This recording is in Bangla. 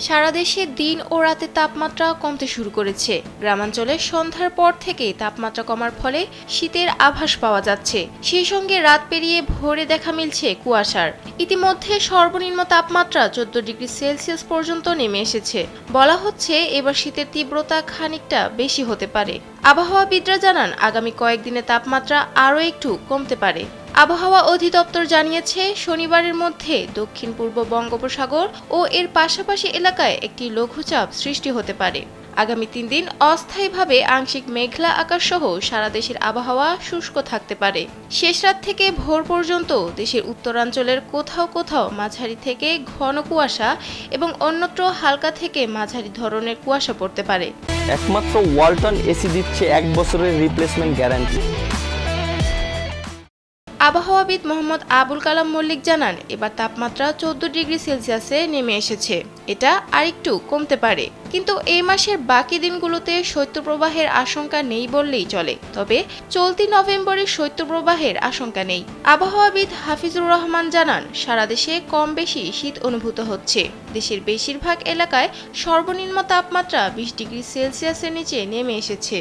সারা দেশে দিন ও রাতে তাপমাত্রা কমতে শুরু করেছে। গ্রামাঞ্চলে সন্ধ্যার পর থেকে তাপমাত্রা কমার ফলে শীতের আভাস পাওয়া যাচ্ছে। সেই সঙ্গে রাত পেরিয়ে ভোরে দেখা মিলছে কুয়াশার। ইতিমধ্যে সর্বনিম্ন তাপমাত্রা 14 ডিগ্রি সেলসিয়াস পর্যন্ত নেমে এসেছে। বলা হচ্ছে এবার শীতের তীব্রতা খানিকটা বেশি হতে পারে। আবহাওয়াবিদরা জানান আগামী কয়েকদিনে তাপমাত্রা আরও একটু কমতে পারে। আবহাওয়া অধিদপ্তর জানিয়েছে শনিবারের মধ্যে দক্ষিণ পূর্ব বঙ্গোপসাগর ও এর পাশাপাশি এলাকায় একটি লঘুচাপ সৃষ্টি হতে পারে। আগামী 3 দিন অস্থায়ীভাবে আংশিক মেঘলা আকাশ সহ সারা দেশের আবহাওয়া শুষ্ক থাকতে পারে। শেষ রাত থেকে ভোর পর্যন্ত দেশের উত্তরাঞ্চলের কোথাও কোথাও মাঝারি থেকে ঘন কুয়াশা এবং অন্যত্র হালকা থেকে মাঝারি ধরনের কুয়াশা পড়তে পারে। একমাত্র ওয়ালটন এসি দিচ্ছে 1 বছরের রিপ্লেসমেন্ট গ্যারান্টি। আবহাওয়াবিদ মোহাম্মদ আবুল কালাম মল্লিক জানান এবার তাপমাত্রা 14 ডিগ্রি সেলসিয়াসে নেমে এসেছে। এটা আরেকটু কমতে পারে, কিন্তু এই মাসের বাকি দিনগুলোতে শৈত্যপ্রবাহের আশঙ্কা নেই বললেই চলে। তবে চলতি নভেম্বরে শৈত্যপ্রবাহের আশঙ্কা নেই। আবহাওয়াবিদ হাফিজুর রহমান জানান সারা দেশে কম বেশি শীত অনুভূত হচ্ছে। দেশের বেশিরভাগ এলাকায় সর্বনিম্ন তাপমাত্রা 20 ডিগ্রি সেলসিয়াসের নিচে নেমে এসেছে।